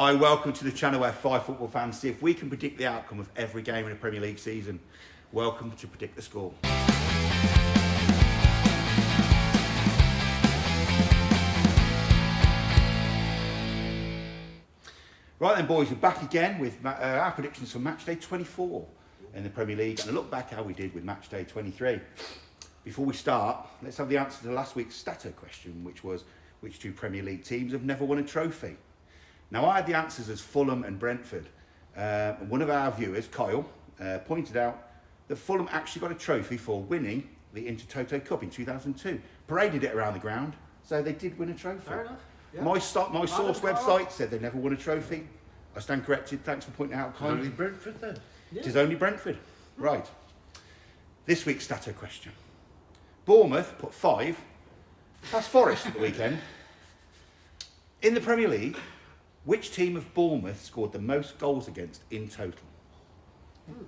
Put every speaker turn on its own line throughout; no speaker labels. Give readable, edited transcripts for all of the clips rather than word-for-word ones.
Hi, welcome to the channel where 5 football fans see if we can predict the outcome of every game in a Premier League season. Welcome to Predict the Score. Right then, boys, we're back again with our predictions for Matchday 24 in the Premier League and a look back how we did with Matchday 23. Before we start, let's have the answer to last week's Statto question, which was, which 2 Premier League teams have never won a trophy? Now, I had the answers as Fulham and Brentford. One of our viewers, Kyle, pointed out that Fulham actually got a trophy for winning the Intertoto Cup in 2002. Paraded it around the ground, so they did win a trophy. Fair enough. Yeah. My source website said they never won a trophy. I stand corrected. Thanks for pointing out, Kyle.
Only Brentford then?
Yeah. It is only Brentford. Right. This week's Statto question. Bournemouth put 5 past Forest at the weekend. In the Premier League, which team of Bournemouth scored the most goals against in total?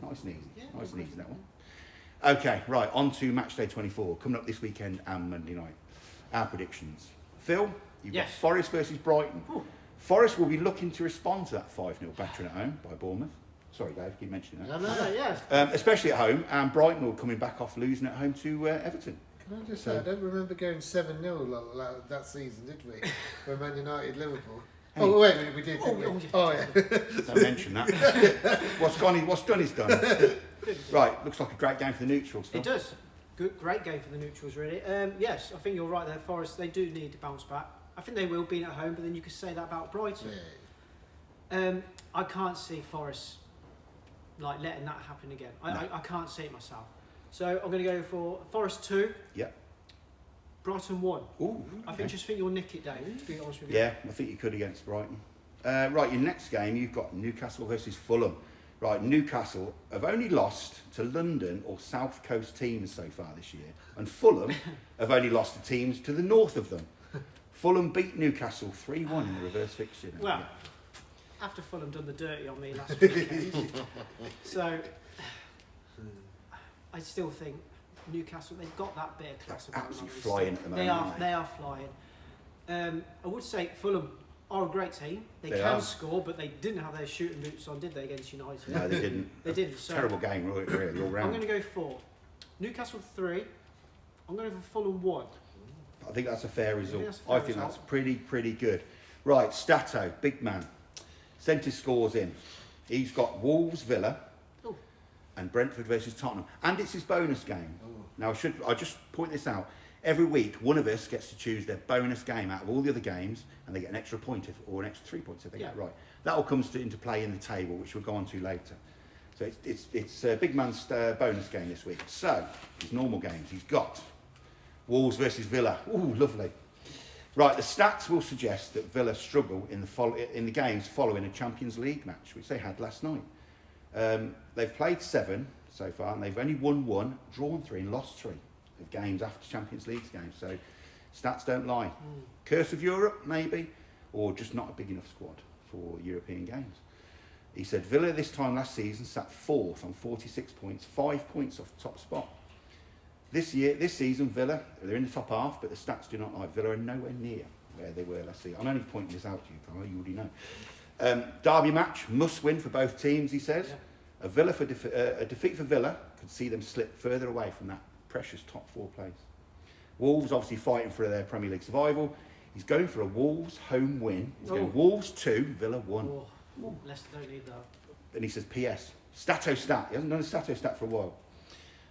Nice and easy. Yeah, nice and easy, that one. Okay, right, on to Matchday 24, coming up this weekend and Monday night. Our predictions. Phil, you've got Forest versus Brighton. Ooh. Forest will be looking to respond to that 5-0 battering at home by Bournemouth. Sorry, Dave, keep mentioning that. Especially at home, and Brighton will coming back off losing at home to Everton.
Can I just say, I don't remember going 7-0 that season, did we? For Man United, Liverpool. Hey. Oh, wait a minute, we did, didn't we? Oh, yeah.
Don't mention that. What's done is done. Right, looks like a great game for the neutrals. Phil.
It does. Great game for the neutrals, really. Yes, I think you're right there, Forest. They do need to bounce back. I think they will be at home, but then you could say that about Brighton. Yeah. I can't see Forest letting that happen again. I can't see it myself. So I'm going to go for Forest 2.
Yeah.
Brighton 1.
Ooh,
I think you'll nick it, Dave, to be honest with you.
Yeah, I think you could against Brighton. Right, your next game, you've got Newcastle versus Fulham. Right, Newcastle have only lost to London or South Coast teams so far this year, and Fulham have only lost to teams to the north of them. Fulham beat Newcastle 3-1 in the reverse fixture.
Well, after Fulham done the dirty on me last weekend, so I still think Newcastle, they've got that bit of class about them.
Absolutely flying at the moment.
They are flying. I would say Fulham are a great team. They can score, but they didn't have their shooting boots on, did they, against United?
No, they didn't.
They didn't. So
terrible game, really, all round.
I'm going to go 4. Newcastle 3. I'm going to go for Fulham 1.
I think that's a fair result. I think that's pretty good. Right, Statto, big man. Sent his scores in. He's got Wolves, Villa, and Brentford versus Tottenham, and it's his bonus game. Now, I just point this out? Every week, one of us gets to choose their bonus game out of all the other games, and they get an extra point or an extra 3 points if they get it right. That all comes into play in the table, which we'll go on to later. So it's big man's bonus game this week. So his normal games, he's got Wolves versus Villa. Ooh, lovely. Right, the stats will suggest that Villa struggle in the games following a Champions League match, which they had last night. They've played 7 so far, and they've only won 1, drawn 3, and lost 3 of games after Champions League games. So stats don't lie. Curse of Europe, maybe, or just not a big enough squad for European games. He said Villa this time last season sat 4th on 46 points, 5 points off the top spot. This season, Villa, they're in the top half, but the stats do not lie. Villa are nowhere near where they were last season. I'm only pointing this out to you, Carl, you already know. Derby match, must win for both teams, he says. Yeah. A defeat for Villa could see them slip further away from that precious top 4 place. Wolves obviously fighting for their Premier League survival. He's going for a Wolves home win. He's going Wolves 2, Villa 1.
Leicester don't need that.
And he says, P.S. Statto stat. He hasn't done a Statto stat for a while.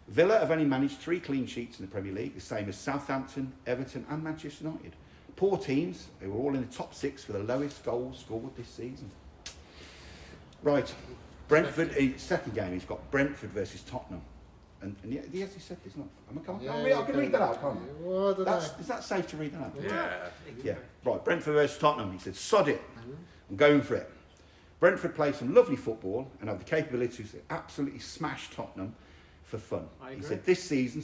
Villa have only managed 3 clean sheets in the Premier League, the same as Southampton, Everton and Manchester United. Poor teams, they were all in the top 6 for the lowest goals scored this season. Right, Brentford, second game, he's got Brentford versus Tottenham. And he actually said this, not. I can read that out, can't I? Well, is that safe to read that out? Yeah. Right, Brentford versus Tottenham. He said, sod it. I'm going for it. Brentford play some lovely football and have the capabilities to absolutely smash Tottenham for fun. He said this season,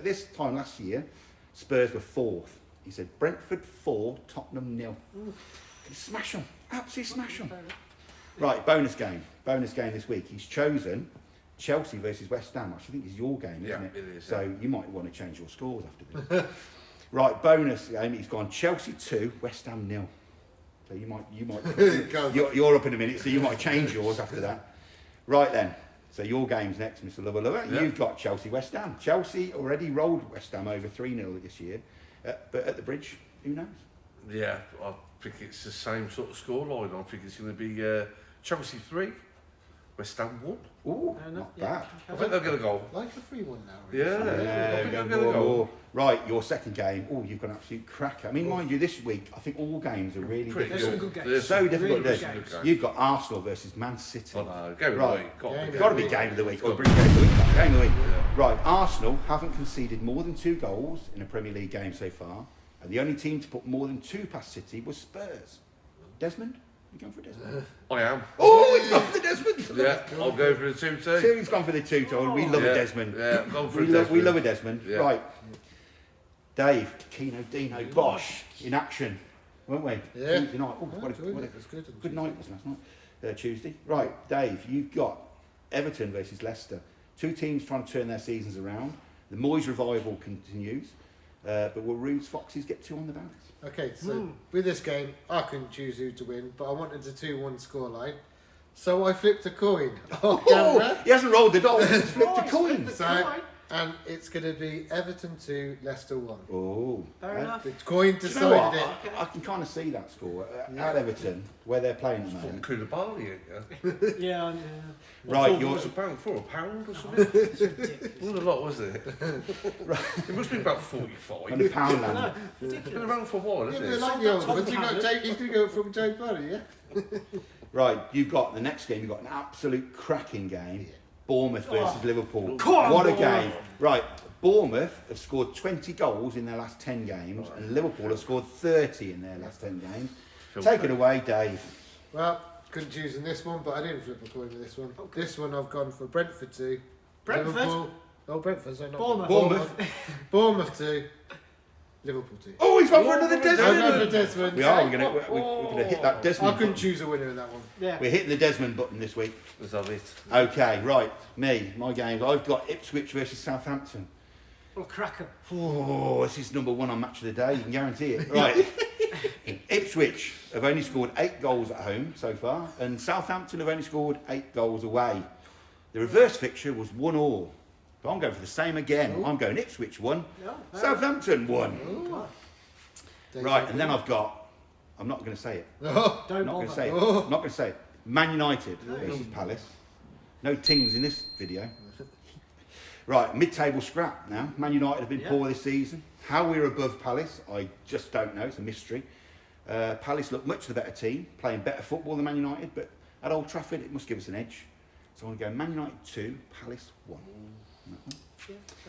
this time last year, Spurs were 4th. He said Brentford 4, Tottenham 0. Smash them, absolutely smash them. Right, bonus game this week. He's chosen Chelsea versus West Ham, which I think is your game, isn't it? It is, so you might want to change your scores after this. Right, bonus game. He's gone Chelsea 2, West Ham 0. So you might you're up in a minute, so you might change yours after that. Right then. So your game's next, Mr. Lover.
Yeah.
You've got Chelsea West Ham. Chelsea already rolled West Ham over 3-0 this year, but at the Bridge, who knows?
Yeah, I think it's the same sort of scoreline. I think it's going to be Chelsea 3, West Ham 1.
Ooh,
Fair enough,
not
yeah.
bad.
I think they'll get a goal.
Like a 3-1 now.
Yeah.
Yeah,
I think they'll get a
more.
goal.
Right, your second game. Oh, you've got an absolute cracker. I mean, mind you, this week I think all games are really
Pretty
There's
difficult.
some good games.
There's
So
some
difficult
really
to do.
good games.
You've got Arsenal versus Man City.
Oh, no, game of the
Right.
week. Got to be
It's got to be game of the week. Or bring game of the week back. Game of the week. Right, Arsenal haven't conceded more than 2 goals in a Premier League game so far, and the only team to put more than 2 past City was Spurs. Desmond? You going for Desmond?
I am.
Oh, he's gone for the Desmond!
Yeah, I'll go for the 2-2.
He's gone for the 2-2. We love a Desmond.
Yeah, I'm going for
We
a Desmond.
love a Desmond.
Yeah.
Right. Dave, Keno, Dino, Bosch in action, weren't we?
Yeah.
Tuesday night. Oh,
I
what a
enjoyed it. It was good.
good night was last night. Tuesday. Right, Dave, you've got Everton versus Leicester. 2 teams trying to turn their seasons around. The Moyes revival continues, but will Rude's Foxes get 2 on the bounce?
Okay, so with this game, I couldn't choose who to win, but I wanted a 2-1 scoreline. So I flipped a coin.
Oh,
Camera.
he hasn't rolled the dice, he's flipped a coin.
So, and it's going to be Everton 2, Leicester 1.
Oh,
Fair enough.
The coin
Do you know what?
decided it.
I can kind of see that score at Everton, where they're playing at the moment.
Koulibaly, yeah.
Yeah,
Right,
What's a pound? For a pound or something?
it's ridiculous.
It wasn't a lot, was it? It must be about 45.
On the pound
No,
land.
It's been
ridiculous.
around for a while,
Yeah,
hasn't
they're
it?
like the old
Tom
ones. He's
Hamlet.
going to go from Joe Buddy, yeah?
Right, you've got the next game, you've got an absolute cracking game. Bournemouth versus Liverpool.
Come on,
What a
Bournemouth.
game. Right, Bournemouth have scored 20 goals in their last 10 games, and Liverpool have scored 30 in their last 10 games. Take it away, Dave.
Well, couldn't choose in this one, but I didn't flip a coin with this one. This one I've gone for Brentford 2.
Brentford?
Liverpool. Oh, Brentford, sorry, not
Bournemouth.
Bournemouth.
Bournemouth 2. Liverpool 2.
Oh, he's gone for another
I'm going for
Desmond.
Desmond.
We are, we're going to hit that
I
Desmond
couldn't
button.
choose a winner in that one.
Yeah.
We're hitting the Desmond button this week.
Was that it?
Okay, right, my games. I've got Ipswich versus Southampton.
Well, cracker.
Oh, this is number 1 on Match of the Day, you can guarantee it. Right. Ipswich have only scored 8 goals at home so far, and Southampton have only scored 8 goals away. The reverse fixture was 1-1. But I'm going for the same again.
Ooh.
I'm going Ipswich 1,
No,
Southampton 1.
Ooh.
Right, and then I've got, I'm not going to say it.
Oh,
I'm
Don't
not going to
bother.
say it.
Oh.
Not going to say it. Man United versus Palace. No tings in this video. Right, mid-table scrap now. Man United have been
Yeah.
poor this season. How we're above Palace, I just don't know. It's a mystery. Palace look much the better team, playing better football than Man United, but at Old Trafford it must give us an edge. So I'm going to go Man United 2, Palace 1.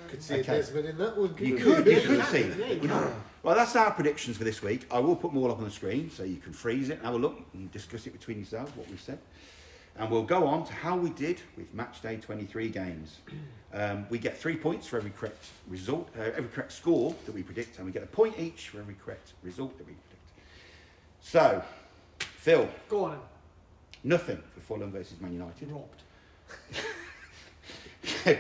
could see
Okay.
a Desmond in that one.
You
couldn't
could,
we?
you could see.
Yeah, you can.
Well, that's our predictions for this week. I will put them all up on the screen so you can freeze it and have a look and discuss it between yourselves, what we've said. And we'll go on to how we did with Matchday 23 games. We get 3 points for every correct result, every correct score that we predict, and we get a point each for every correct result that we predict. So, Phil,
Go on then.
nothing for Fulham versus Man United.
Robbed.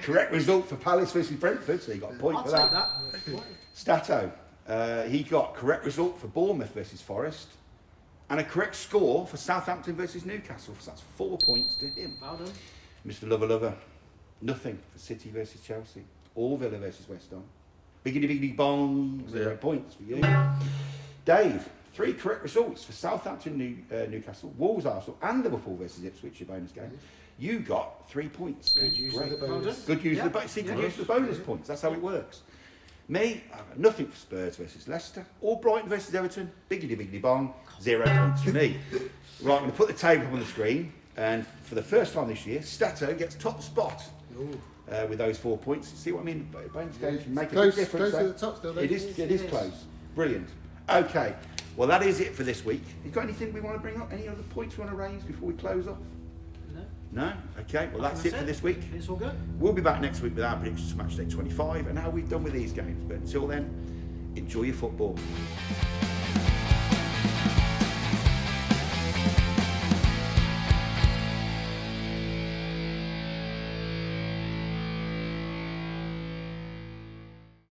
Correct result for Palace versus Brentford, so you got a point
I'll
for
take
that.
that.
Statto, he got correct result for Bournemouth versus Forest, and a correct score for Southampton versus Newcastle, so that's 4 points to him.
Well done.
Mr. Lover, nothing for City versus Chelsea, or Villa versus West Ham. Biggity bong, 0
Yeah.
points for you. Dave, 3 correct results for Southampton, Newcastle, Wolves, Arsenal, and Liverpool versus Ipswich, your bonus game. You got 3 points.
Good use of
Great.
the bonus.
Well done.
Good use
Yeah.
of the bonus. See, good
Yeah.
use of the bonus points. That's how it works. Me, I've got nothing for Spurs versus Leicester, or Brighton versus Everton. Biggity bong, 0 points for me. Right, I'm going to put the table up on the screen, and for the first time this year, Statto gets top spot
Ooh.
with those 4 points. See what I mean? Bonus games
Yeah.
make a
Close-
big difference.
close to
eh?
the top still, though.
It is
It is.
close. Brilliant. Okay, well that is it for this week. You got anything we want to bring up? Any other points we want to raise before we close off?
No.
No? Okay, well that's it for this week.
It's all good.
We'll be back next week with our predictions for Matchday 25 and how we've done with these games. But until then, enjoy your football.